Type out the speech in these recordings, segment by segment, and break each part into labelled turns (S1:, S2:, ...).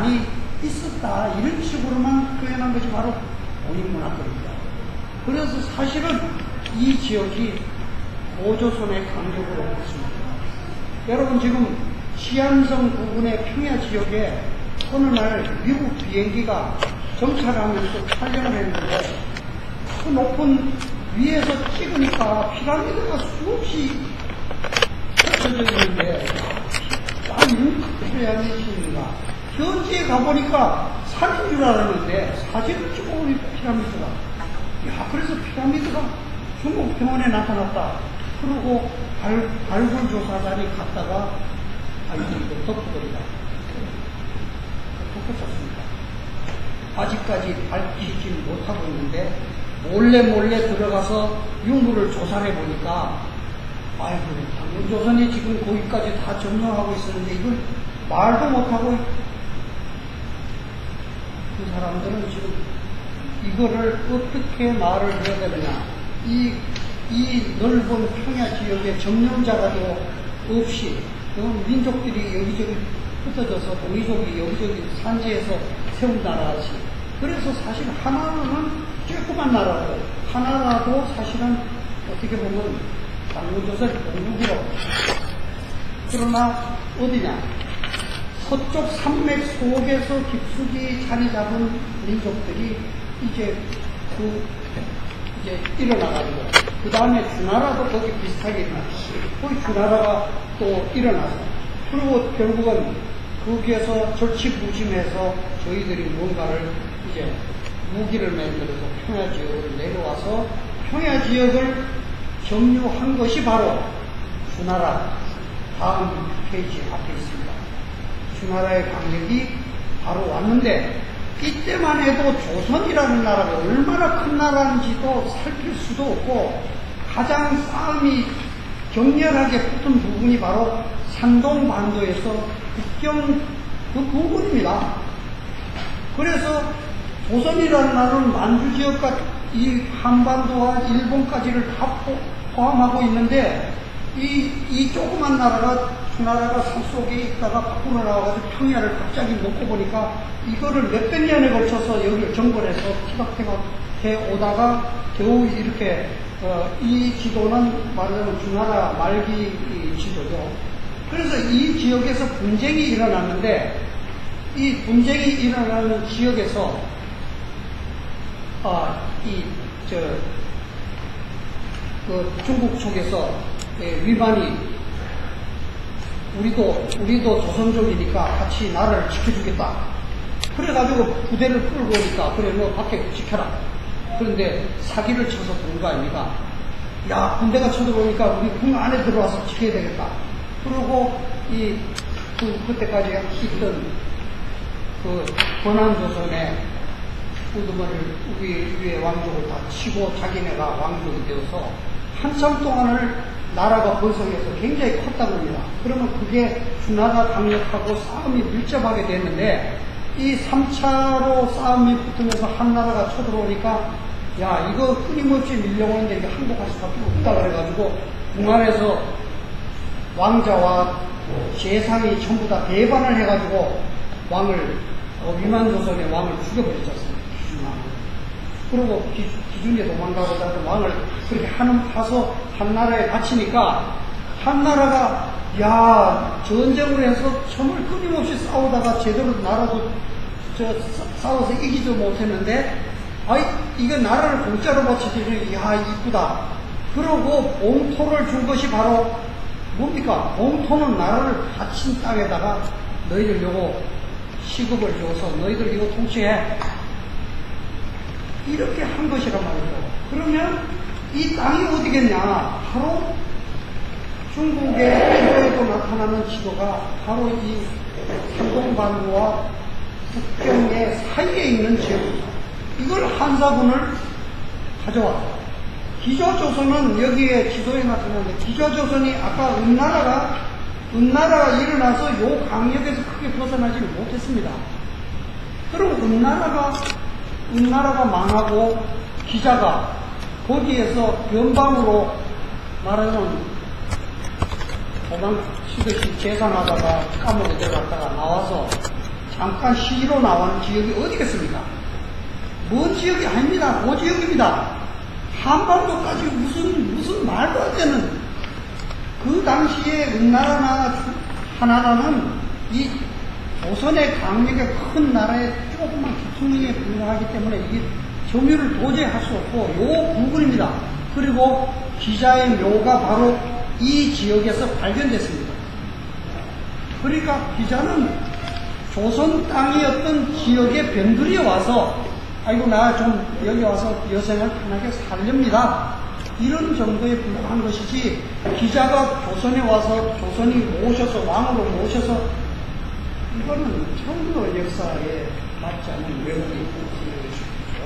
S1: 날이 있었다 이런 식으로만 표현한 것이 바로 본인문화권입니다. 그래서 사실은 이 지역이 고조선의 강력으로 있습니다. 여러분 지금 시안성 부근의 평야 지역에 어느 날 미국 비행기가 정찰하면서 촬영을 했는데 그 높은 위에서 찍으니까 피라미드가 수없이 펼쳐져 있는데 이런 피라미드인가? 현지에 가보니까 산인 줄 알았는데 사진을 찍어보니까 피라미드가 그래서 피라미드가 중국 병원에 나타났다. 그러고 발굴조사단이 갔다가 이거 덮어버리다. 덮었었습니다. 아직까지 밝히지 못하고 있는데 몰래 들어가서 유물을 조사해 보니까 당군조선이 지금 거기까지 다 점령하고 있었는데 이걸 말도 못하고 그 사람들은 지금 이거를 어떻게 말을 해야 되느냐. 이 넓은 평야 지역에 점령자가도 없이 민족들이 여기저기 흩어져서 동이족이 여기저기 산지에서 세운 나라지. 그래서 사실 하나는 조그만 나라고 하나라도 사실은 어떻게 보면 당군조선 공국이로. 그러나 어디냐? 서쪽 산맥 속에서 깊숙이 자리 잡은 민족들이 이제 일어나가지고 그 다음에 주나라도 거기 비슷하게 일어났어요. 거기 주나라가 또 일어나서 그리고 결국은 거기에서 절치부심해서 저희들이 뭔가를 이제 무기를 만들어서 평야 지역을 내려와서 평야 지역을 점유한 것이 바로 주나라. 다음 페이지 앞에 있습니다. 주나라의 강력이 바로 왔는데 이때만 해도 조선이라는 나라가 얼마나 큰 나라인지도 살필 수도 없고 가장 싸움이 격렬하게 붙은 부분이 바로 산동반도에서 국경 그 부분입니다. 그래서 조선이라는 나라는 만주 지역과 이 한반도와 일본까지를 다 포함하고 있는데 이 조그만 나라가 주나라가 산속에 있다가 밖으로 나와가지고 평야를 갑자기 놓고 보니까 이거를 몇백 년에 걸쳐서 여기를 정벌해서 티박태박해 오다가 겨우 이렇게 이 지도는 말하자면 주나라 말기 지도죠. 그래서 이 지역에서 분쟁이 일어났는데 이 분쟁이 일어나는 지역에서 중국 쪽에서 위반이 우리도 조선족이니까 같이 나라를 지켜주겠다. 그래가지고 부대를 끌고 오니까 그래 너 밖에 지켜라. 그런데 사기를 쳐서 본 거 아닙니까? 야 군대가 쳐들어오니까 우리 궁 안에 들어와서 지켜야 되겠다. 그러고 그때까지 있던 그 권한조선의 우두머리를 위에 왕족을 다 치고 자기네가 왕족이 되어서 한참 동안을 나라가 번성해서 굉장히 컸다고 합니다. 그러면 그게 주나라 강력하고 싸움이 밀접하게 됐는데 이 3차로 싸움이 붙으면서 한나라가 쳐들어오니까 야 이거 끊임없이 밀려오는데 이게 항복할 수밖에 없다 그래가지고 궁안에서 왕자와 재상이 전부 다 대반을 해가지고 위만조선의 왕을 죽여버리지 않습니까? 그리고 기준에 도망가고자 왕을 그렇게 가서 한나라에 갇히니까 한나라가 전쟁을 해서 정말 끊임없이 싸우다가 제대로 나라도 싸워서 이기지 못했는데 이거 나라를 공짜로 바치더니 이쁘다. 그러고 봉토를 준 것이 바로 뭡니까? 봉토는 나라를 바친 땅에다가 너희들 요거 시급을 줘서 너희들 이거 통치해. 이렇게 한 것이란 말이죠. 그러면 이 땅이 어디겠냐? 바로 중국의 지도에도 나타나는 지도가 바로 이 산동반도와 북경의 사이에 있는 지역입니다. 이걸 한사군을 가져왔어요. 기조조선은 여기에 지도에 나타나는데 기조조선이 아까 은나라가 일어나서 요 강역에서 크게 벗어나지 못했습니다. 그리고 은나라가 망하고 기자가 거기에서 변방으로 말하자면 도망치듯이 재산하다가 감옥에 들어갔다가 나와서 잠깐 시로 나오는 지역이 어디겠습니까? 먼 지역이 아닙니다. 그 지역입니다. 한반도까지 무슨 말도 안 되는 그 당시에 은나라나 하나라는 이 조선의 강력의 큰 나라의 조그만 기퉁이에 불과하기 때문에 이게 점유를 도저히 할 수 없고 요 부분입니다. 그리고 기자의 묘가 바로 이 지역에서 발견됐습니다. 그러니까 기자는 조선 땅이었던 지역에 변두리에 와서 아이고 나 좀 여기 와서 여생을 편하게 살렵니다. 이런 정도에 불과한 것이지 기자가 조선에 와서 조선이 모셔서 왕으로 모셔서 이거는 전혀 역사에 맞지 않는 왜곡이 있는 것이죠.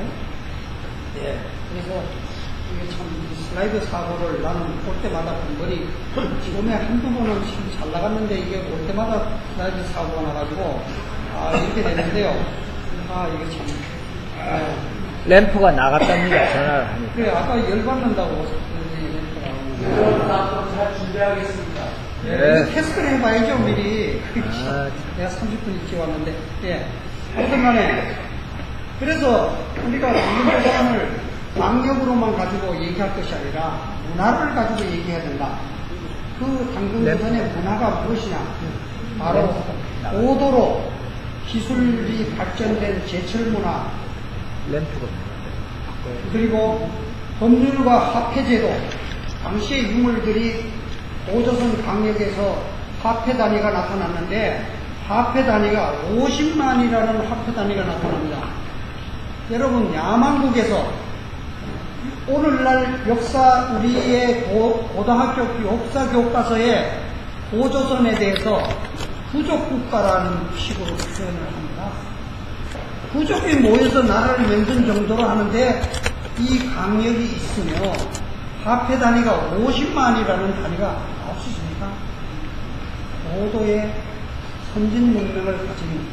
S1: 예, 그래서 이게 참 슬라이드 사고를 나는 볼 때마다 본거리 지금에 한두 번은 참 잘 나갔는데 이게 볼 때마다 슬라이드 사고가 나가지고 이렇게 되는데요. 이게 참
S2: 램프가 나갔답니다. 전화를 하니까.
S1: 그래 아까 열받는다고
S3: 램프가 잘 준비하겠습니다.
S1: 네. 테스트를 해봐야죠 미리. 내가 30분 일찍 왔는데 아무튼 간에 그래서 우리가 당근조선을 왕력으로만 가지고 얘기할 것이 아니라 문화를 가지고 얘기해야 된다. 그 당근조선의 문화가 무엇이냐? 바로 고도로 기술이 발전된 제철문화, 그리고 법률과 화폐제도, 당시의 유물들이 고조선 강력에서 화폐 단위가 나타났는데 화폐 단위가 50만이라는 화폐 단위가 나타납니다. 여러분 야만국에서 오늘날 역사 우리의 고등학교 역사 교과서에 고조선에 대해서 부족국가라는 식으로 표현을 합니다. 부족이 모여서 나라를 만든 정도로 하는데 이 강력이 있으며 화폐 단위가 50만이라는 단위가 나올 수 있습니까? 고도의 선진 문명을 가진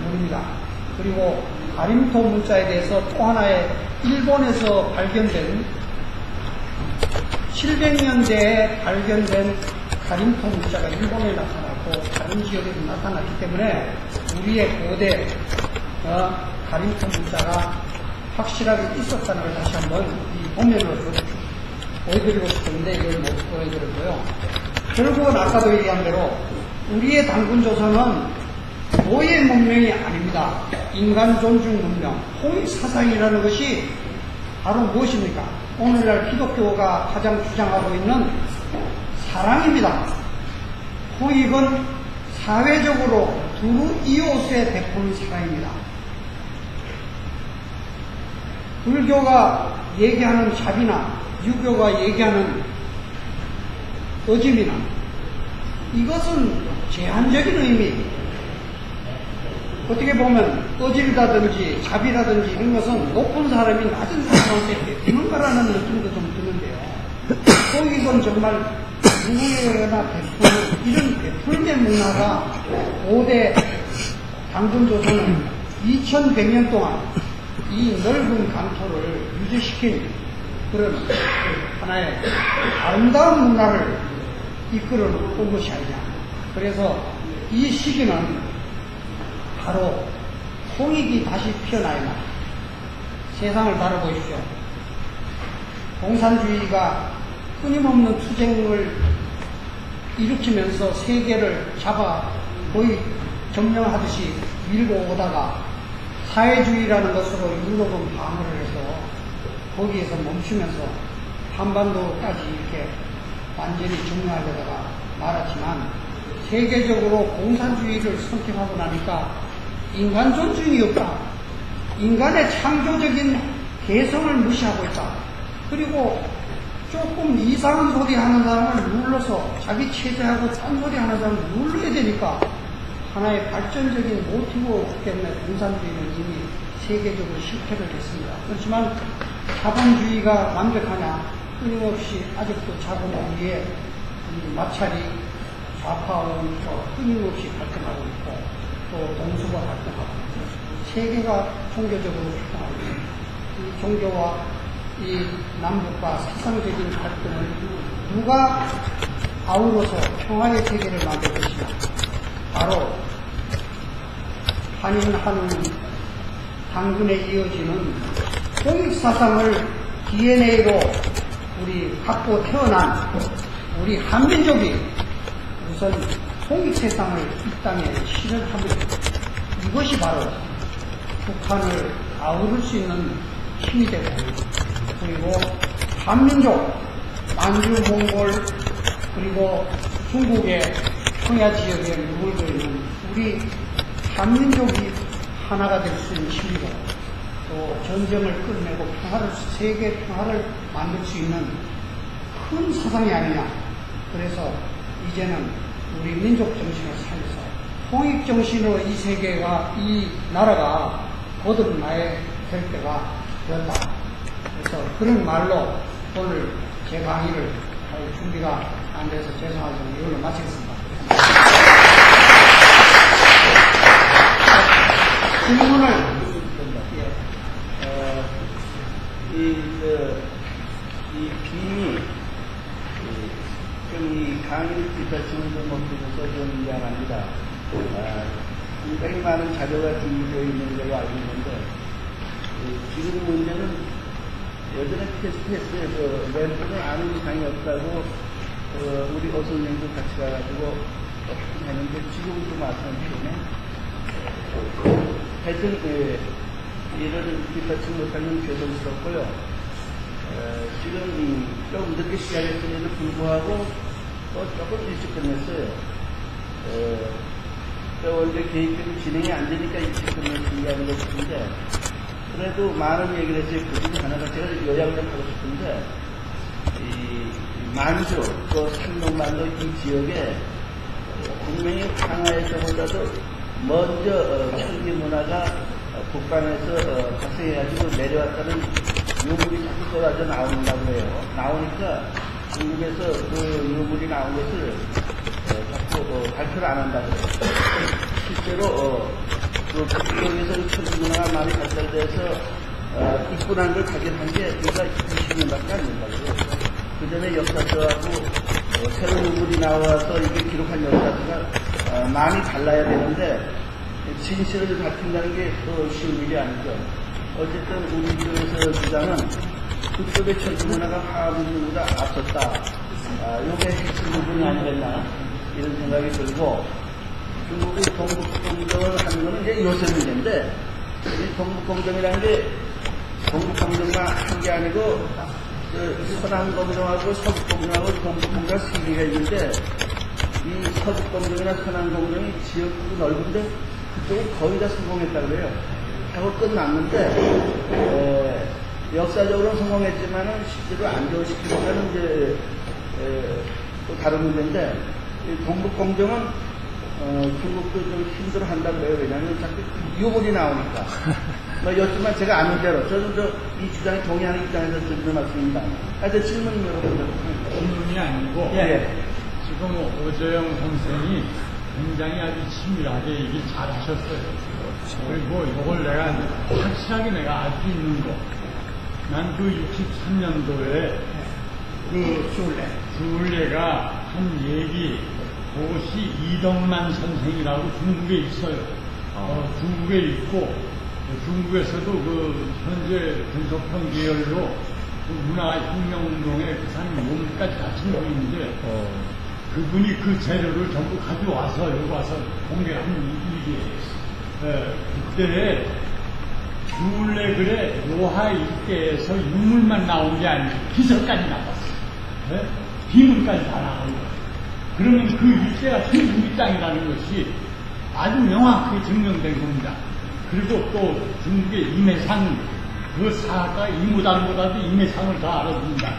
S1: 문입니다. 그리고 가림토 문자에 대해서 또 하나의 일본에서 발견된 700년대에 발견된 가림토 문자가 일본에 나타났고 다른 지역에도 나타났기 때문에 우리의 고대 가림토 문자가 확실하게 있었다는 걸 다시 한번 이 화면으로 보여드리고 싶은데 이걸 못 보여드렸고요. 결국은 아까도 얘기한 대로 우리의 당군조선은 노예 문명이 아닙니다. 인간 존중 문명, 홍익 사상이라는 것이 바로 무엇입니까? 오늘날 기독교가 가장 주장하고 있는 사랑입니다. 홍익은 사회적으로 두 이웃에 베푸는 사랑입니다. 불교가 얘기하는 자비나 유교가 얘기하는 어짐이나 이것은 제한적인 의미, 어떻게 보면 어질다든지 자비라든지 이런 것은 높은 사람이 낮은 사람한테 베푸는 거라는 느낌도 좀 드는데요. 거기선 정말 누구에게나 베푸는 이런 베풀의 문화가 고대 당군조선은 2100년 동안 이 넓은 강토를 유지시킨 그런 하나의 아름다운 문화를 이끌어 온 것이 아니냐. 그래서 이 시기는 바로 홍익이 다시 피어나야 합니다. 세상을 바라보십시오. 공산주의가 끊임없는 투쟁을 일으키면서 세계를 잡아 거의 점령하듯이 밀고 오다가 사회주의라는 것으로 유럽은 방어를 해서 거기에서 멈추면서 한반도까지 이렇게 완전히 점령하려다가 말았지만 세계적으로 공산주의를 선택하고 나니까 인간 존중이 없다. 인간의 창조적인 개성을 무시하고 있다. 그리고 조금 이상한 소리 하는 사람을 눌러서 자기 체제하고 딴 소리 하는 사람을 눌러야 되니까 하나의 발전적인 모티브 없기 때문에 공산주의는 이미 세계적으로 실패를 했습니다. 그렇지만 자본주의가 완벽하냐? 끊임없이 아직도 자본 위에 마찰이 좌파원에서 끊임없이 발전하고 있고 또 동수가 발전하고 있고 세계가 종교적으로 활동하고 있습니다. 이 종교와 이 남북과 사상적인 갈등을 누가 아우러서 평화의 세계를 만들 것이냐? 바로 한인하는 당근에 이어지는 홍익사상을 DNA로 우리 갖고 태어난 우리 한민족이 우선 홍익세상을 이 땅에 실현합니다. 이것이 바로 북한을 아우를 수 있는 힘이 되고, 그리고 한민족, 만주, 몽골, 그리고 중국의 평야 지역에 머물고 있는 우리 한민족이 하나가 될 수 있는 힘이고, 또 전쟁을 끝내고 세계 평화를 만들 수 있는 큰 사상이 아니냐. 그래서 이제는 우리 민족 정신을 살려서 통일 정신으로 이 세계가, 이 나라가 거듭나야 될 때가 되었다. 그래서 그런 말로 오늘 제 강의를 할 준비가 안 돼서 죄송하지만 이걸로 마치겠습니다. 질문을
S3: 이 빔이 이 강의를 뒷받침을 좀 못해줘서 좀 미안합니다. 굉장히 많은 자료가 준비되어 있는 걸로 알고 있는데, 지금 문제는 예전에 테스트했어요. 램프는 아무 이상이 없다고, 우리 어선생도 같이 가가지고 했는데, 지금 좀 마찬가지네. 하여튼, 이런 뒷받침 못하면 죄송스럽고요. 지금 좀 늦게 시작했음에도 불구하고 또 조금 일찍 끝냈어요. 원래 계획대로 진행이 안 되니까 일찍 끝냈는 게 아닌 것 같은데, 그래도 많은 얘기를 했어요. 그 중에 하나가 제가 요약을 하고 싶은데, 이 만주, 또 산동만도 이 지역에 분명히 강화에서보다도 먼저 천기 문화가 북방에서 발생해가지고 내려왔다는 유물이 자꾸 쏟아져 나온다고 해요. 나오니까 중국에서 그 유물이 나온 것을 자꾸 발표를 안 한다고 해요. 실제로 그 북쪽에서 천기 문화가 많이 발달돼서 입문한 걸 발견한 게 우리가 20년밖에 안 된다고 해요. 그 전에 역사서하고 새로운 유물이 나와서 이게 기록한 역사서가 많이 달라야 되는데, 진실을 밝힌다는 게 또 쉬운 일이 아니죠. 어쨌든 우리 쪽에서 주장은 그쪽의 천지 문화가 화합문화보다 앞섰다. 요게 핵심 부분이 아니겠나 이런 생각이 들고, 중국이 동북공정을 하는 거는 이제 요새 문제인데, 이 동북공정이라는 게 동북공정만 한 게 아니고 서남공정하고 서북공정하고 동북공정 세 개가 있는데, 이 서북공정이나 서남공정이 지역도 넓은데 그쪽은 거의 다 성공했다고 그래요. 하고 끝났는데, 역사적으로는 성공했지만은 실제로 안정시키려면 이제, 또 다른 문제인데, 이 동북공정은, 중국도 좀 힘들어 한다고 해요. 왜냐하면 자꾸 유물이 나오니까. 여쭈만 제가 아는 대로, 저는 이 주장에 동의하는 입장에서 드리는 말씀입니다. 하여튼 질문 여러분들.
S4: 질문이 아니고, 지금 오재영 선생이 굉장히 아주 치밀하게 얘기 잘 하셨어요. 그리고 이걸 내가 확실하게 내가 알 수 있는 거. 난 그 63년도에 그 주울레가 한 얘기, 그것이 이덕만 선생이라고 중국에 있어요. 중국에 있고, 중국에서도 그 현재 근소평 계열로 그 문화혁명운동에 그 사람이 몸까지 다친 분인데, 그분이 그 재료를 전부 가져와서 여기 와서 공개한 일이에요. 그때 주울레 글에 요하 일대에서 유물만 나온 게 아니고 기설까지 나왔어요. 비문까지 다 나온 거예요. 그러면 그 일대가 중국의 땅이라는 것이 아주 명확하게 증명된 겁니다. 그리고 또 중국의 임해상, 그 사가 이무당보다도 임해상을 더 알아줍니다.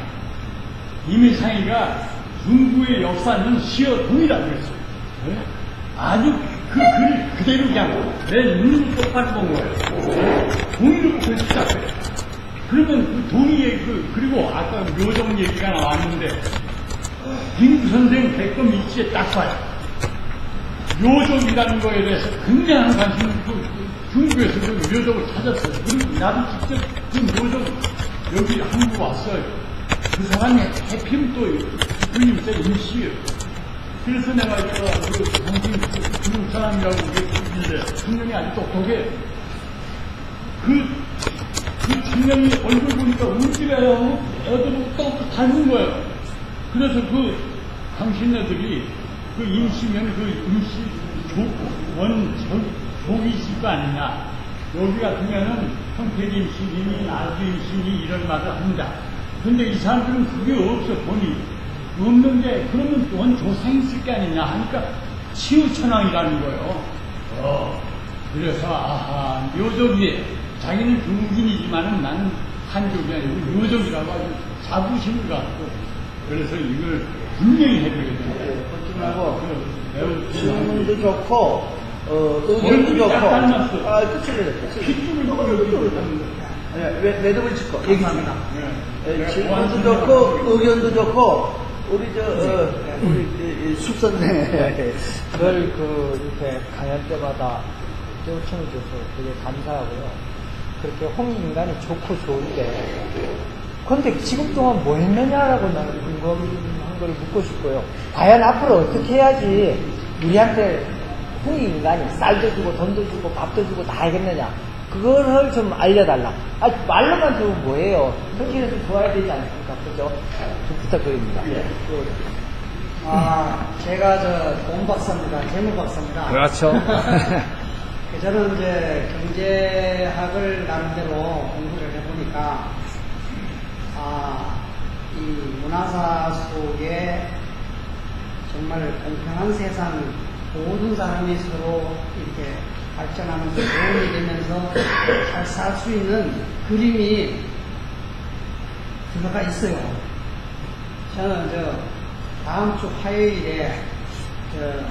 S4: 임해상이가 중국의 역사는 시어동이라고 했어요. 아주 그 글을 그대로 그냥 내 눈을 똑바로 본 거예요. 동의를 보고 시작해요. 그러면 그 동의의 그리고 아까 묘정 얘기가 나왔는데, 김구 선생 백검 일지에 딱 봐요. 묘정이라는 거에 대해서 굉장한 관심을 중국에서 그 묘정을 찾았어요. 그리고 나도 직접 그 묘정 여기 한국 왔어요. 그 사람이 해피면 또 그림자 임시예요. 그래서 내가 그 당신 중국 사람이라고 있는데 청년이 아주 똑똑해. 그 청년이 얼굴 보니까 우집애하고 애들 똑 닮은 거예요. 그래서 그 당신네들이 그 임시면 그 임시 조기시가 아니냐. 여기 같으면은 형태리 임신이니 나주 임신이 이런 말을 한다. 근데 이 사람들은 그게 없어. 돈이 없는데 그러면 원 조상이 있을 게 아니냐 하니까 치우천왕이라는 거예요. 그래서 아하 묘족이 자기는 중국인이지만은 나는 한족이 아니고 묘족이라고 아주 자부심을 갖고 그래서 이걸 분명히 해줘야 돼요.
S3: 하고 질문도 좋고 의견도 좋고 끝을
S4: 핏줄을 여기
S3: 매듭을 짓고
S1: 감사합니다.
S3: 질문도 좋고 의견도 좋고 우리 우리 숙선생
S2: 그걸 이렇게 강연 때마다 요청해 줘서 되게 감사하고요. 그렇게 홍익인간이 좋고 좋은데, 근데 지금 동안 뭐 했느냐라고 나는 궁금한 걸 묻고 싶고요. 과연 앞으로 어떻게 해야지 우리한테 홍익인간이 쌀도 주고 돈도 주고 밥도 주고 다 하겠느냐. 그거를 좀 알려달라. 말로만 들으면 뭐예요? 현실에서 좋아야 되지 않습니까? 그죠? 좀 부탁드립니다.
S1: 제가 돈 박사입니다. 재무 박사입니다.
S2: 그렇죠.
S1: 저는 이제 경제학을 나름대로 공부를 해보니까, 이 문화사 속에 정말 공평한 세상, 모든 사람이 서로 이렇게 발전하면서 도움이 되면서 잘 살 수 있는 그림이 들어가 있어요. 저는 다음 주 화요일에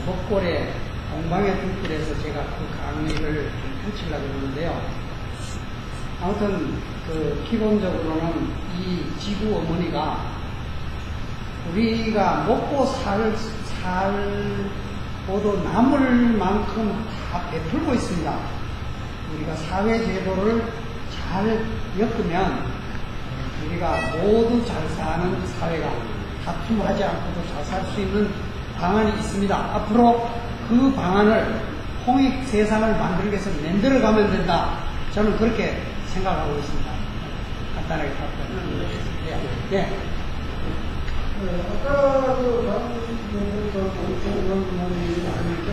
S1: 목골에 동방의 불길에서 제가 그 강의를 펼치려고 그러는데요. 아무튼 기본적으로는 이 지구 어머니가 우리가 먹고 살고도 남을 만큼 다 베풀고 있습니다. 우리가 사회제도를 잘 엮으면 우리가 모두 잘 사는 사회가 다툼하지 않고도 잘 살 수 있는 방안이 있습니다. 앞으로 그 방안을 홍익 세상을 만들기 위해서 만들어가면 된다. 저는 그렇게 생각하고 있습니다. 간단하게 답변드립니다. 예.
S5: 아까도 방송에서 방송이 아닌데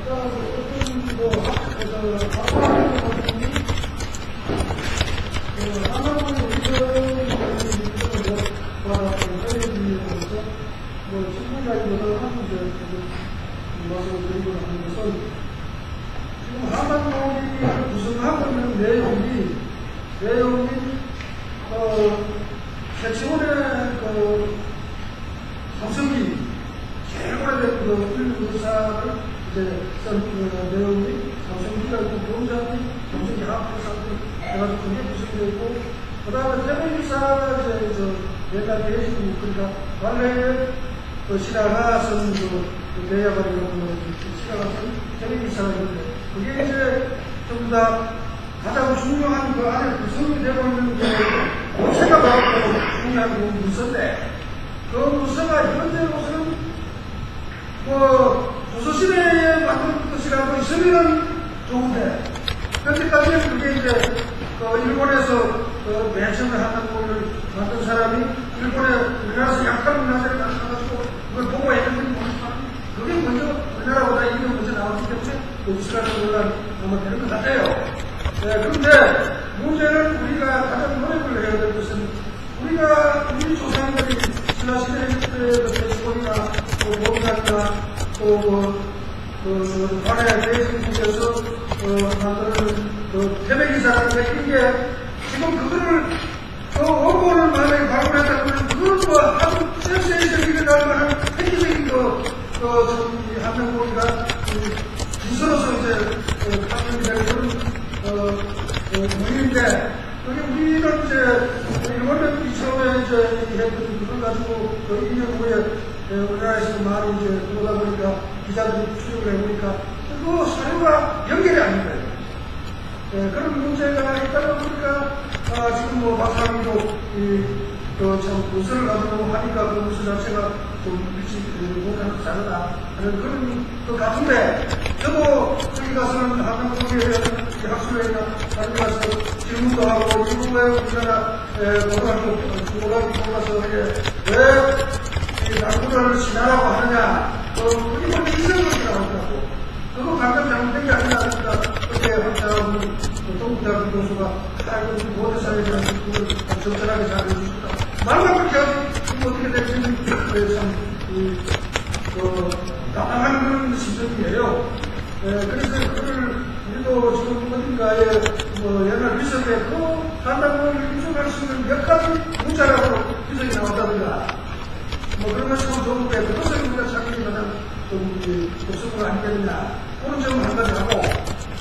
S5: 아까 어떤 분도 하나님의 친구자기보다 한국에 와서 드리고 하는 것은 지금 하나님이 구성하고 있는 내용이 세치원의 삼성기 제일 오래된 일부 의사를 이제 쓴 내용이 삼성기가 있고 병장이 삼성기 합해서 해가지고 그게 구성되어 있고 그 다음에 태백기사가 이제 옛날 대신 그러니까 원래 신하가 쓴 대야가 이런 신하가 쓴 태백기사가 있는데 그게 이제 전부 다 가장 중요한 그 안에 구성이 되고 있는 그 문서가 나오고 중요한 그 문서인데 그 문서가 현재로서는 조선시대에 만든 것이라고 있으면 좋은데 현재까지는 그게 이제 일본에서 맨 처음에 한국을 만든 사람이 일본에 우리나라에서 약간 문화재를 가져가지고 그걸 보고 했는지 모르지만 그게 먼저 우리나라보다 이게 먼저 나왔기 때문에 우스라는 논란이 아마 되는 것 같아요. 네, 그런데 문제는 우리가 가장 노력을 해야 될 것은 우리 조상들이 신라시대 대수권이나 모험사나 관의 대승국에서 만드는 태백이사라는 게 지금 그거를 원본을 만약에 발굴했다면 그걸 아주 센세이션이 일어날 만한 획기적인 한명고리가 부서져서 이제 판명이 되는 그런 문인데 그게 우리는 이제 일본은 처음에 이제 했던 그걸 가지고 2년 후에 우리나라에서 많이 이제 들어가 보니까 기자들이 추적을 해보니까 그 사료가 연결이 안 돼요. 그런 문제가 있다가 보니까 지금 박사님도 참 문서를 가지고 하니까 그 문서 자체가 좀 일찍 못하는 다르다 하는 그런 것 같은데, 저도 거기 가서는 한국에 학술회나 다른 데 가서 질문도 하고, 미국에 우리나라 고등학교 가서 왜 남부를 지나라고 하느냐, 그게 뭐 이성적이라고 하더라고. 그거 방금 잘못된 게 아니라, 그때 학자하고 동부대학교 교수가 아이고 모든 사회에 대한 그걸 적절하게 잘 해주셨다. 말만 그렇게 하지 어떻게 될지 참 답답한 그런 심정이에요. 그래서 그걸 우리도 지금 어딘가에 옛날 비석에 그 단답을 인정할 수 있는 몇 가지 문자라고 비석이 나왔다든가 그런 것이 참 좋은데 그것을 우리가 찾기 가장 좀 복습을 아니겠느냐 그런 점을 한 가지 하고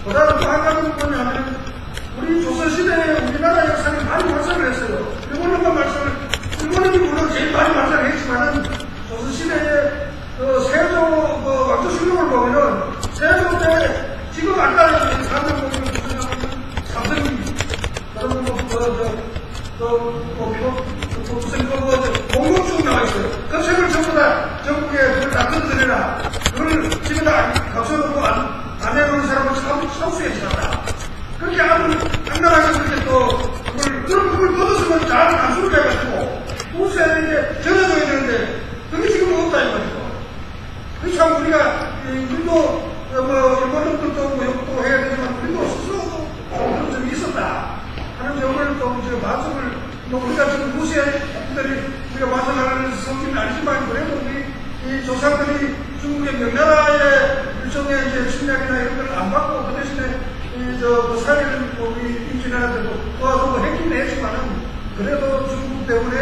S5: 그 다음 또 한 가지는 뭐냐면 우리 조선시대에 우리나라 역사를 많이 발전을 했어요. 일본이 물론 제일 많이 발전을 했지만은 조선시대에 세조 왕조 실록을 보면은 세조 때 지금 아까 사람 보면 삼성이 그런 무슨 공공축 나와 있어요. 그 책을 전부 다 전국에 그걸 다 뜯어내라. 그걸 집에 다 각서놓고 안 해놓은 사람은 차수에 지났다. 그렇게 아주 당당하게 그렇게 그걸 뜯었으면 잘 단수를 해가지고 우세에게 전해줘야 되는데 그게 지금 없다 이 말이죠. 그래서 참 우리가 우리도 일본들도 욕도 해야 되지만 우리도 스스로도 그런 점이 있었다 하는 점을 또 말씀을 우리가 지금 무시들이 우리가 마찬가지로 성질은 아니지만 그래도 우리 이 조상들이 중국의 명나라의 일종의 이제 침략이나 이런 걸 안 받고 그 대신에 그 사회를 우리 임진왜란때도 도와주고 했긴 했지만은 그래도 중국 때문에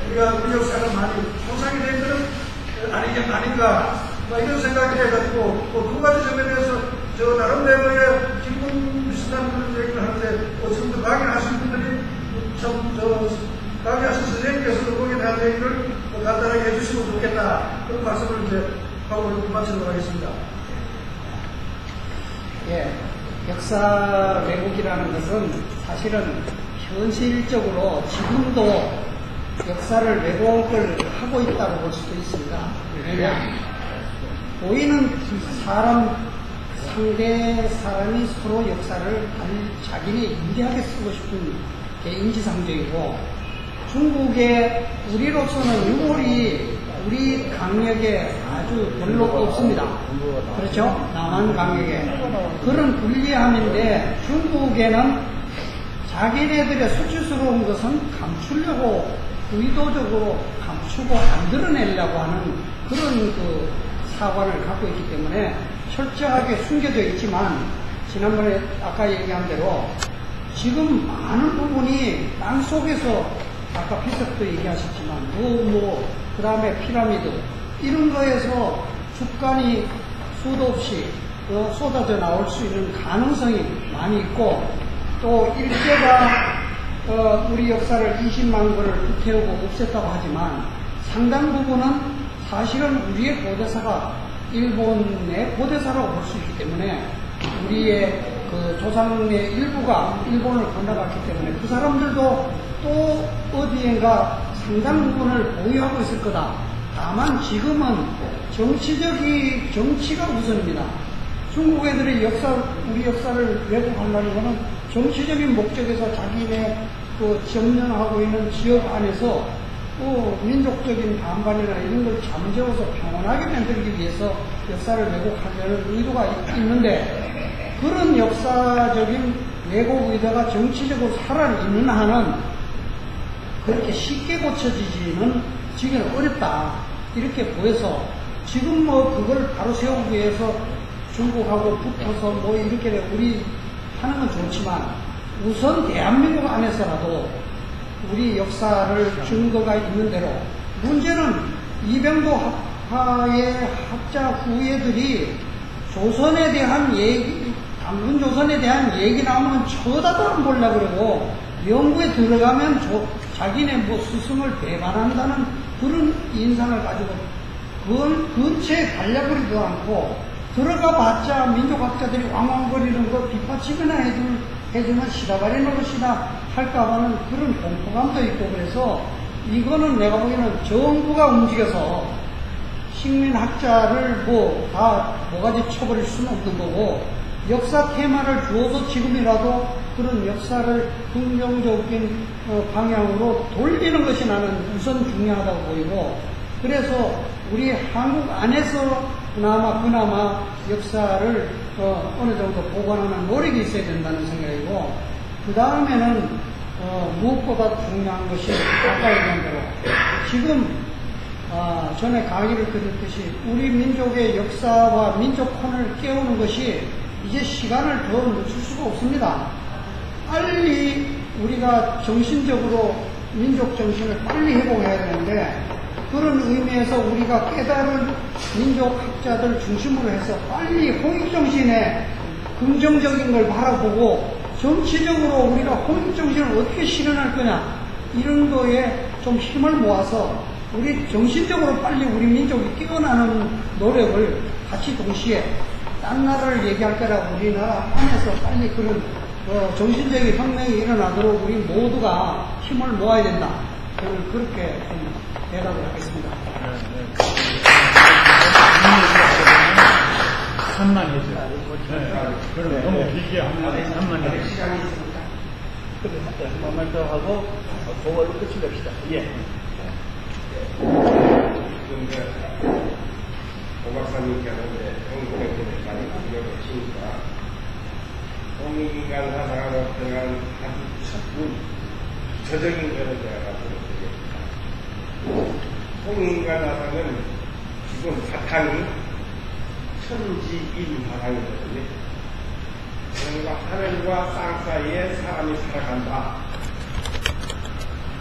S5: 우리가 우리 역사가 많이 손상이 된 것은 아닌가 이런 생각이 해가지고 두 가지 점에 대해서 나름대로의 기분 비슷한 그런 얘기를 하는데 지금도 강의하신 분들이 강의하신 선생님께서도 거기에 대한 얘기를 간단하게 해주시면 좋겠다 그런 말씀을 이제 하고 마치도록 하겠습니다.
S1: 예, 역사 왜곡이라는 것은 사실은 현실적으로 지금도 역사를 왜곡을 하고 있다고 볼 수도 있습니다. 왜냐? 보이는 상대 사람이 서로 역사를 자기네 유리하게 쓰고 싶은 게 인지상정이고 중국의 우리로서는 유물이 우리 강력에 아주 별로 없습니다. 그렇죠? 남한 강력에. 그런 불리함인데 중국에는 자기네들의 수치스러운 것은 감추려고 의도적으로 감추고 안 드러내려고 하는 그런 사관을 갖고 있기 때문에 철저하게 숨겨져 있지만 지난번에 아까 얘기한 대로 지금 많은 부분이 땅 속에서 아까 비석도 얘기하셨지만 그 다음에 피라미드 이런 거에서 주간이 수도 없이 쏟아져 나올 수 있는 가능성이 많이 있고 또 일제가 우리 역사를 20만 거를 불태우고 없앴다고 하지만 상당 부분은 사실은 우리의 고대사가 일본의 고대사라고 볼 수 있기 때문에 우리의 조상의 일부가 일본을 건너갔기 때문에 그 사람들도 또 어디엔가 상당 부분을 보유하고 있을 거다. 다만 지금은 정치가 우선입니다. 중국 애들이 우리 역사를 왜곡하려는 것은 정치적인 목적에서 자기네 점령하고 있는 지역 안에서 민족적인 반반이나 이런 걸 잠재워서 평온하게 만들기 위해서 역사를 왜곡하려는 의도가 있는데 그런 역사적인 왜곡 의도가 정치적으로 살아있는 한은 그렇게 쉽게 고쳐지지는 지금은 어렵다 이렇게 보여서 지금 그걸 바로 세우기 위해서 중국하고 붙어서 이렇게 우리 하는 건 좋지만 우선 대한민국 안에서라도 우리 역사를 증거가 있는 대로 문제는 이병도 하의 학자 후예들이 조선에 대한 얘기, 당군 조선에 대한 얘기 나오면 쳐다도 안 보려고 그러고 연구에 들어가면 자기네 스승을 배반한다는 그런 인상을 가지고 그건 근처에 가려버리도 않고 들어가 봤자 민족학자들이 왕왕거리는 거 빗받침이나 해주면 시다바리 노릇이나 할까봐는 그런 공포감도 있고 그래서 이거는 내가 보기에는 정부가 움직여서 식민학자를 뭐 다 뭐가지 쳐버릴 수는 없는 거고 역사 테마를 주어서 지금이라도 그런 역사를 긍정적인 방향으로 돌리는 것이 나는 우선 중요하다고 보이고 그래서 우리 한국 안에서 그나마 역사를 어느 정도 보관하는 노력이 있어야 된다는 생각이고 그 다음에는 무엇보다 중요한 것이 아까 얘기한 대로 지금 전에 강의를 드렸듯이 우리 민족의 역사와 민족혼을 깨우는 것이 이제 시간을 더 늦출 수가 없습니다. 빨리 우리가 정신적으로 민족 정신을 빨리 회복해야 되는데 그런 의미에서 우리가 깨달은 민족학자들 중심으로 해서 빨리 홍익정신에 긍정적인 걸 바라보고 정치적으로 우리가 홍익정신을 어떻게 실현할 거냐 이런 거에 좀 힘을 모아서 우리 정신적으로 빨리 우리 민족이 깨어나는 노력을 같이 동시에 딴 나라를 얘기할 때라 우리나라 안에서 빨리 그런 정신적인 혁명이 일어나도록 우리 모두가 힘을 모아야 된다. 저는 그렇게 좀 대답을 하겠습니다.
S4: 산만해져. 그럼 너무 길게 하면 산만해져.
S3: 시간이 있습니다. 한 번만 더 하고 그걸로 끝을 냅시다. 예.
S6: 지금 오 박사님께서 홍익인간에 많이 공격을 치니까 홍익인간 사상을 어떠한 아주 첫 기초적인 것을 제가 말씀드리겠습니다. 홍익인간 사상은 기본 바탕이 천지인 바탕이거든요. 그러니까 하늘과 땅 사이에 사람이 살아간다.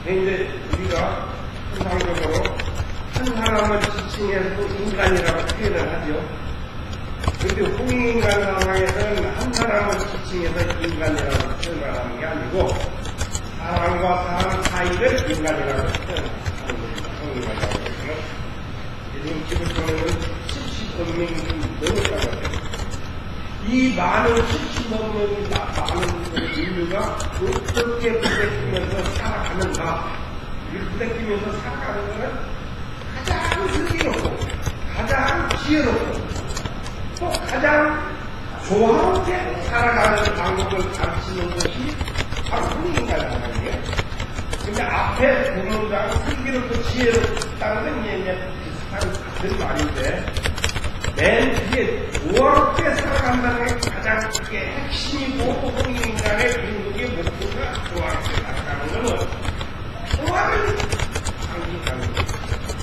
S6: 그런데 우리가 통상적으로 한 사람을 지칭해서 인간이라고 표현을 하죠. 그런데 홍익인간 사상에서는 한 사람을 지칭해서 인간이라고 표현을 하는 게 아니고 사람과 사람 사이를 인간이라고 표현하는 겁니다. 홍익인간 사상에서는 지금 기본적으로는 70억 명이 넘었다고 이 많은 70억 명이 많은 인류가 어떻게 부대끼면서 살아가는가 이 부대끼면서 살아가는 것은 가장 슬기롭고 가장 지혜롭고 또 가장 조화롭게 살아가는 방법을 가르치는 것이 바로 홍익인간 사상이에요. 근데 앞에 부모가 슬기롭고 지혜롭다는 건 이제 비슷한 같은 말인데 맨 뒤에 조화롭게 살아간다는 게 가장 크게 핵심이고 홍익인간의 민족의 목표가 조화롭게 살아가는 것은 조화를 상징하는 거예요.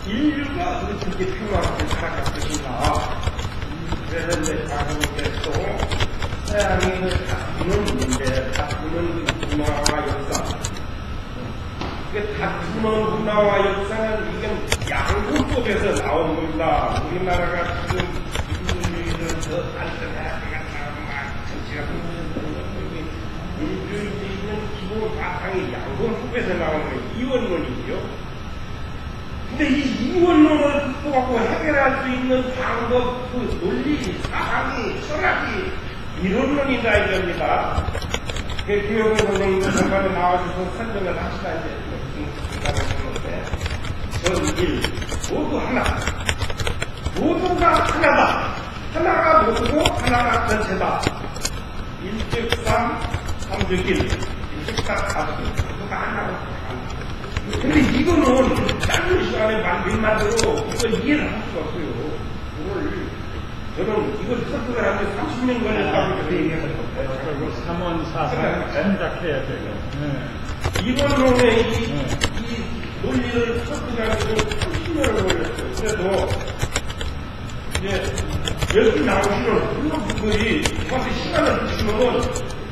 S6: 인류가 어떻게 평화롭게 살아갈 것인가. 그래서 이제 가정에서 서양인을 다투는 문제, 다투는 문화와 역사. 그 다투는 문화와 역사는 이건 양분법에서 나온 겁니다. 우리나라가 지금 민주주의를 더 안전해야 되겠다고 막 정치가 민주주의는 기본 바탕이 양분법에서 나온 거예요. 이원론이죠. 근데 이 이원론을 극복하고 해결할 수 있는 방법, 그 논리, 사상이, 철학이 이론론이다 이겁니다. 교육원 선생님도 전반에 나와주셔서 설명을 합시다. 이제 전일 모두 하나, 모두가 하나다. 하나가 모두고 하나가 전체다. 1즉3, 3즉1, 1즉4, 4즉1, 모두가 하나고. 근데 이거는 짧은 시간에 말로 이거 이해를 할 수가 없어요. 저는 이걸 설득을 하는데 30년 걸렸다고 얘기해서
S4: 3원 4상 생각해야 돼요.
S6: 이번론의 이 논리를 설득하는데 30년을 걸렸어요. 그래도 이제 여기 나오시는 모든 분들이 저한테 시간을 주시면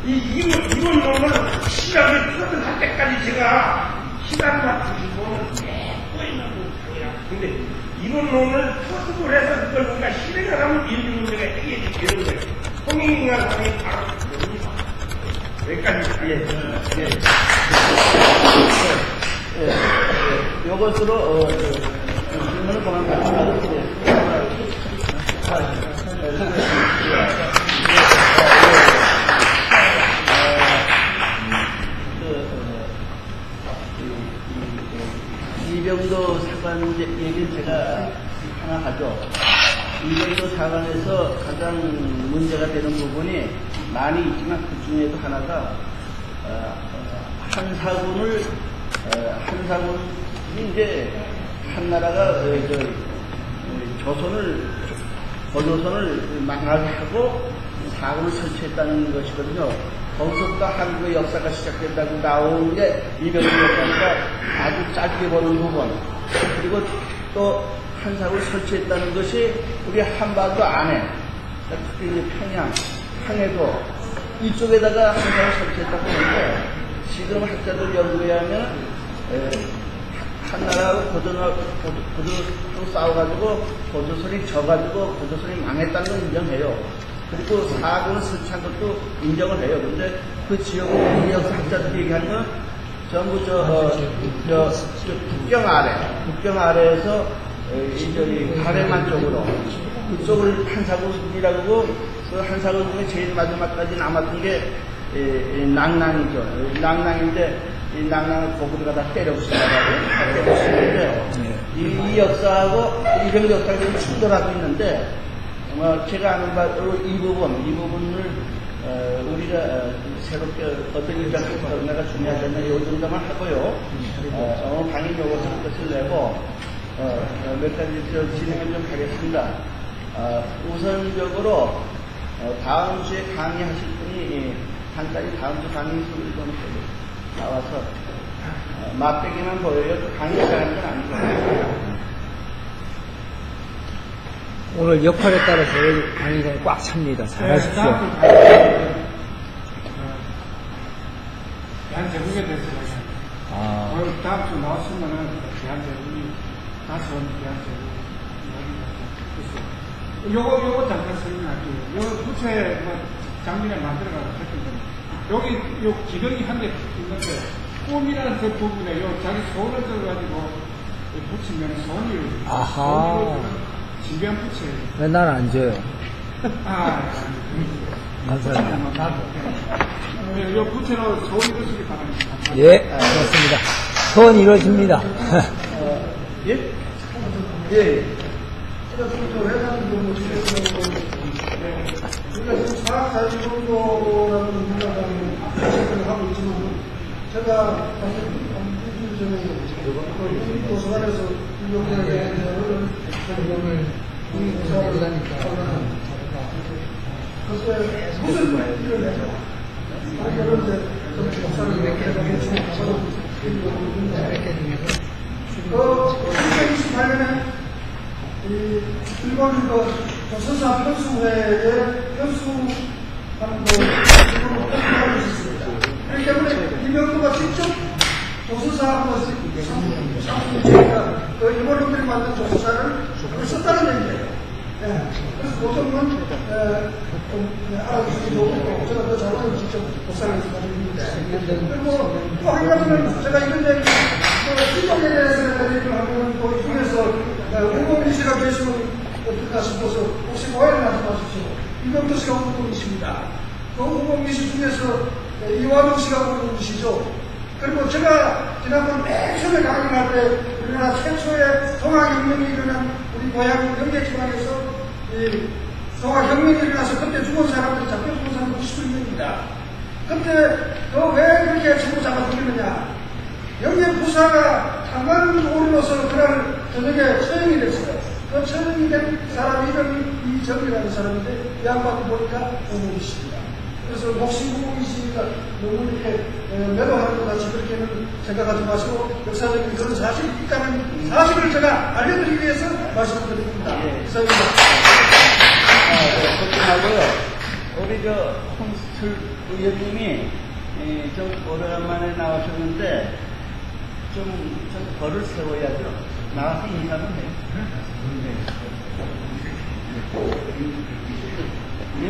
S6: 이번론을 확실하게 설득할 때까지 제가 시간만 주시면 또 있는 거예요. 근데 이론론을 터득을 해서 그걸 뭔가 실행을 하면 인류 문제가 해결이 되는 거예요. 홍익인간 사상이 바로 그겁니다. 여기까지.
S3: 이것으로 질문을 그만 말씀드리겠습니다. 이병도 사관 얘기를 제가 하나 하죠. 가장 문제가 되는 부분이 많이 있지만 그 중에도 하나가 한사군이 이제 한나라가 조선을 망하게 하고 사군을 설치했다는 것이거든요. 거기서부터 한국의 역사가 시작된다고 나오는 게 이병기 역사니까 아주 짧게 보는 부분. 그리고 또 한사군을 설치했다는 것이 우리 한반도 안에, 특히 이제 평양, 항해도 이쪽에다가 한사군을 설치했다고 하는데 지금 학자들 연구에 하면 한나라하고 고조선하고 싸워가지고 고조선이 져가지고 고조선이 망했다는 걸 인정해요. 그리고 사군을 설치한 것도 인정을 해요. 근데 그 지역의 역사학자들이 얘기하는 건 전부 북경 아래에서 가래만 쪽으로 그쪽을 한사군이라고 하고 그 한사군 중에 제일 마지막까지 남았던 게 낭낭이죠. 낭낭인데 이 낭낭을 거꾸로 가다 때려부시는데 이 역사하고 이병기 역사가 좀 충돌하고 있는데 제가 아는 바로 이 부분을 우리가 새롭게 어떤 입장을 하느냐가 중요하지 않나 이 정도만 하고요. 당연히 요것을 끝을 내고 몇 가지 진행을 좀 하겠습니다. 우선적으로 다음 주에 강의하실 분이 간단히 다음 주 강의 소리를 좀 나와서 맛배기만 보여요. 강의를 하는 건 아니고.
S2: 오늘 역할에 따라서 강의가 꽉 찹니다. 잘하십시오.
S4: 대한제국에 대해서 오늘 다음 주 나왔으면은 대한제국이 다시 온 대한제국 요거 잠깐 설명할게요. 요 부채 장면에 만들어가서 여기 요 기둥이 한 개 있는데 꿈이라는 그 부분에 요 자기 손을 들어가지고 붙이면 손이
S2: 아하.
S4: 지변 부채예요.
S2: 왜 난 안 줘요?
S4: 감사합니다. 요 부채로 손이 붙이기 바랍니다.
S2: 예, 고맙습니다. 소원 이루어집니다.
S3: 예? 예.
S5: 제가 지금 회사는 좀 우리가 지금 사학자유정도라는 문화를 생각을 하고 있지만 제가 사실 일주일 전에 도서관에서 유명하게 대한 전공을 도서관을 그때 무슨 일을 해서 그런데 목사를 이렇게 해가지고 1928년에 일본 조선사 편수회에 편수하는 일본으로 편수하고 있었습니다. 그렇기 때문에 이명도가 직접 조선사하고 상품이니까 그 일본인들이 만든 조선사를 썼다는 얘기예요. 그래서 보통은 알아주시기 좋고 제가 그 자료를 직접 복사해서 가지고 그리고 또 한 가지는 제가 이런 얘기 일본에 대해서 얘기를 하면 또 이 중에서 우범이시가 계시면 어떨까 싶어서 혹시 오해를 하지 마십시오. 이병도 씨가 우범이십니다. 그 우범이시 중에서 이완호 씨가 우범이시죠. 그리고 제가 지난번 맨 처음에 강의를 할 때 우리나라 최초의 동학혁명이 일어난 우리 고향 영계지방에서 동학혁명이 일어나서 그때 죽은 사람들이 잡혀 죽은 사람들이 90명입니다. 그때 왜 그렇게 전부 잡아 죽였느냐. 영계 부사가 강간 오르러서 그날 저녁에 처형이 됐어요. 그 처형이 된 사람 이름이 이정이라는 사람인데 이 양반을 보니까 우범이십니다. 그래서 혹시 우범이시니까 너무 이렇게 매도하는 것 같이 그렇게는 생각하지 마시고 역사적인 그런 사실이 있다는 사실을 제가 알려드리기 위해서 말씀을 드립니다. 이상입니다.
S3: 걱정하고요. 우리 홍수철 의원님이 좀 오래간만에 나오셨는데 좀 벌을 세워야죠. 나와서 인사는 해요.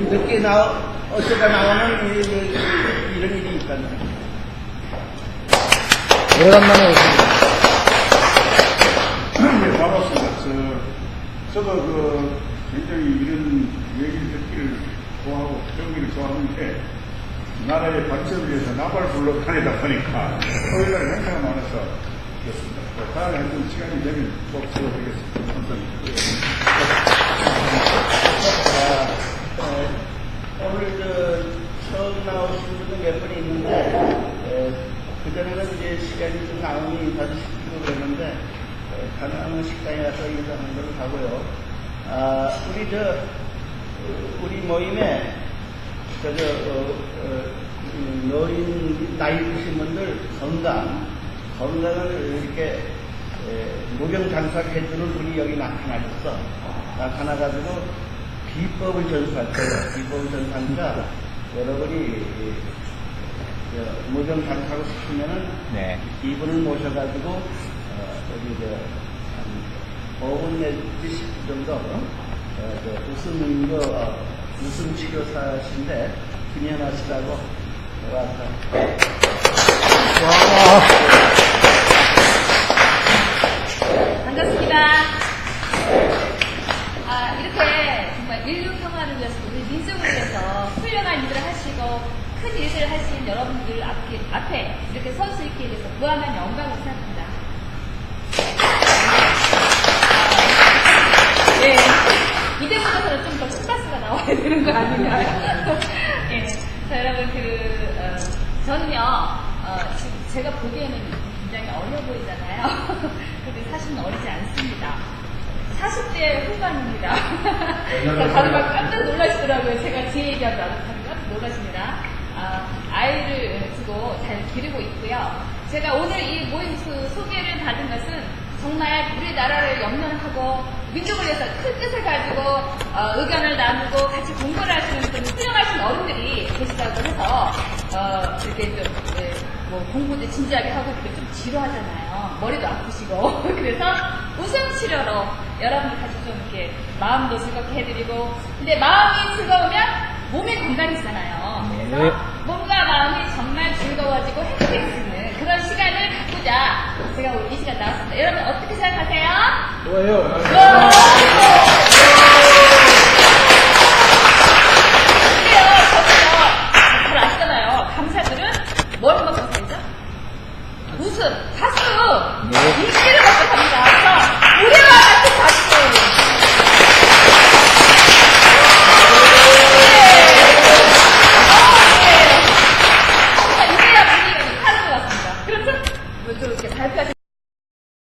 S3: 늦게 어쩌다 나오는 이런 일이 있다는
S2: 오래간만에 오십니다.
S6: 네, 반갑습니다. 저도 굉장히 이런 얘기를 듣기를 좋아하고 경기를 좋아하는데 나라의 발전을 위해서 나발 불러 다니다 보니까 토요일날 행사가 많아서 그렇습니다. 다음에 하여튼 시간이 되면 꼭 들어보겠습니다. 감사합니다.
S3: 몇 번 있는데 그전에는 이제 시간이 좀 나오니 인사도 시키고 그랬는데 가능한 식당에 가서 인사하는 걸로 가고요. 우리 모임에 노인 나이 드신 분들 건강을 이렇게 목욕 장사를 해주는 분이 여기 나타나셨어. 나타나가지고 비법을 전수할 거예요. 비법을 전수하니까 여러분이 목욕 장사하고 싶으면은
S2: 네.
S3: 이분을 모셔가지고 여기 한 5분 내지 10분 정도 웃음 치료사신데 김연아 씨라고 와서
S7: 반갑습니다. 이렇게 정말 인류 평화를 위해서 우리 민족을 위해서 훌륭한 일을 하시고 큰 일을 하신 여러분들 앞에 이렇게 설 수 있게 돼서 무한한 영광을 생각합니다. 네. 이때보다는 좀 더 춤바스가 나와야 되는 거 아닌가요? 네. 자, 여러분, 저는요, 지금 제가 보기에는 굉장히 어려 보이잖아요. 근데 사실은 어리지 않습니다. 40대 후반입니다. 다들 막 깜짝 놀라시더라고요. 제가 제 얘기하고 나도 다들 깜짝 놀라십니다. 아이를 두고 잘 기르고 있고요. 제가 오늘 이 모임 소개를 받은 것은 정말 우리나라를 염려하고 민족을 위해서 큰 뜻을 가지고 의견을 나누고 같이 공부를 하시는 그런 훌륭하신 어른들이 계시다고 해서 이렇게 좀 공부도 진지하게 하고 이렇게 좀 지루하잖아요. 머리도 아프시고 그래서 웃음 치료로 여러분들 같이 좀 이렇게 마음도 즐겁게 해드리고 근데 마음이 즐거우면 몸이 건강해지잖아요. 그래서 몸과 마음이 정말 즐거워지고 행복해지는 그런 시간을 갖고자 제가 오늘 이 시간 나왔습니다. 여러분 어떻게 생각하세요?
S4: 좋아요.
S7: 근데요, 저도요, 잘 아시잖아요. 강사들은 뭘 먹고 살죠? 웃음, 가슴